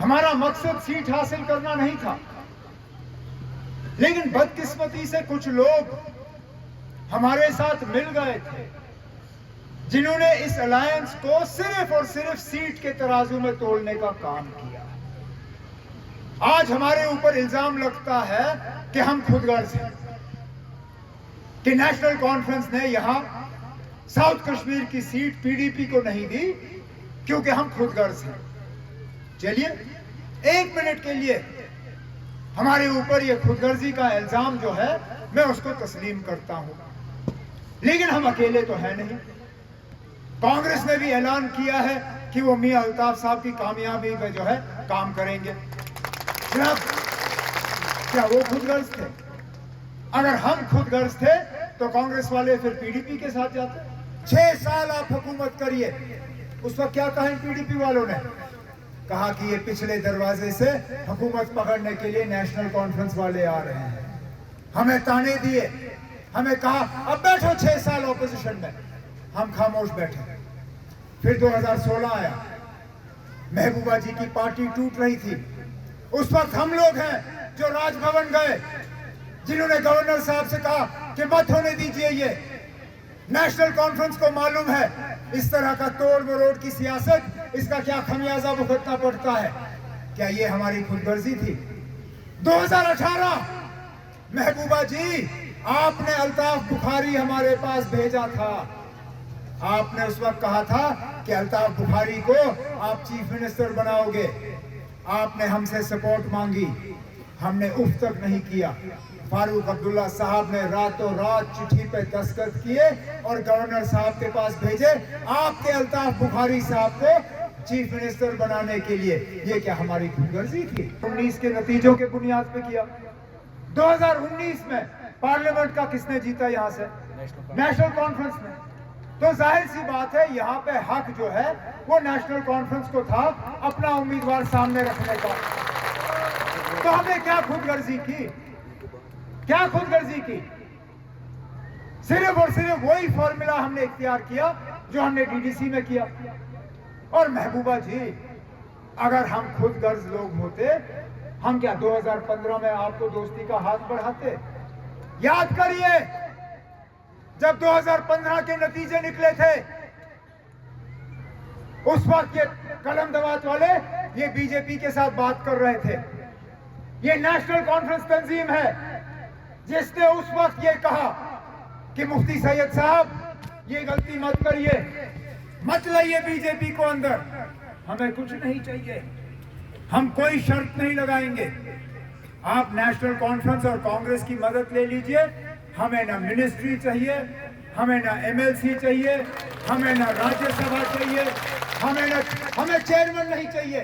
हमारा मकसद सीट हासिल करना नहीं था, लेकिन बदकिस्मती से कुछ लोग हमारे साथ मिल गए थे जिन्होंने इस अलायंस को सिर्फ और सिर्फ सीट के तराजू में तोड़ने का काम किया। आज हमारे ऊपर इल्जाम लगता है कि हम खुदगर्ज हैं, कि नेशनल कॉन्फ्रेंस ने यहां साउथ कश्मीर की सीट पीडीपी को नहीं दी क्योंकि हम खुदगर्ज हैं। चलिए, एक मिनट के लिए हमारे ऊपर ये खुदगर्जी का इल्जाम जो है मैं उसको तस्लीम करता हूं, लेकिन हम अकेले तो है नहीं। कांग्रेस ने भी ऐलान किया है कि वो मियां अल्ताफ साहब की कामयाबी में जो है काम करेंगे। जनाब, क्या वो खुदगर्ज थे? अगर हम खुदगर्ज थे तो कांग्रेस वाले फिर पीडीपी के साथ जाते। 6 साल आप हुकूमत करिए। उस वक्त क्या कहा पीडीपी वालों ने? कहा कि ये पिछले दरवाजे से हुकूमत पकड़ने के लिए नेशनल कॉन्फ्रेंस वाले आ रहे हैं। हमें ताने दिए, हमें कहा अब बैठो 6 साल ऑपोजिशन में। हम खामोश बैठे। फिर 2016 आया, महबूबा जी की पार्टी टूट रही थी। उस वक्त हम लोग हैं जो राजभवन गए, जिन्होंने गवर्नर साहब से कहा कि मत होने दीजिए ये। नेशनल कॉन्फ्रेंस को मालूम है इस तरह का तोड़ मरोड़ की सियासत, इसका क्या खमियाजा भुगतना पड़ता है। क्या ये हमारी खुदगर्जी थी? 2018 महबूबा जी, आपने अल्ताफ बुखारी हमारे पास भेजा था। आपने उस वक्त कहा था कि अल्ताफ बुखारी को आप चीफ मिनिस्टर बनाओगे। आपने हमसे सपोर्ट मांगी, हमने उफ तक नहीं किया। फारूक अब्दुल्ला साहब ने रातों रात चिट्ठी पे दस्तखत किए और गवर्नर साहब के पास भेजे आपके अल्ताफ बुखारी साहब को चीफ मिनिस्टर बनाने के लिए। ये क्या हमारी खुदगर्जी थी? 19 के नतीजों के बुनियाद पे किया। 2019 में पार्लियामेंट का किसने जीता? यहाँ से नेशनल कॉन्फ्रेंस ने। तो जाहिर सी बात है यहाँ पे हक जो है वो नेशनल कॉन्फ्रेंस को था अपना उम्मीदवार सामने रखने का। तो हमने क्या खुदगर्जी की? क्या खुदगर्जी की? सिर्फ और सिर्फ वही फॉर्मूला हमने इख्तियार किया जो हमने डीडीसी में किया। और महबूबा जी, अगर हम खुदगर्ज लोग होते, हम क्या 2015 में आपको दोस्ती का हाथ बढ़ाते? याद करिए, जब 2015 के नतीजे निकले थे, उस वक्त ये कलम दवात वाले ये बीजेपी के साथ बात कर रहे थे। ये नेशनल कॉन्फ्रेंस तंजीम है जिसने उस वक्त ये कहा कि मुफ्ती सैयद साहब ये गलती मत करिए, मत लाइए बीजेपी को अंदर। हमें कुछ नहीं चाहिए, हम कोई शर्त नहीं लगाएंगे। आप नेशनल कॉन्फ्रेंस और कांग्रेस की मदद ले लीजिए। हमें ना मिनिस्ट्री चाहिए, हमें ना एमएलसी चाहिए, हमें ना राज्यसभा चाहिए, हमें चेयरमैन नहीं चाहिए।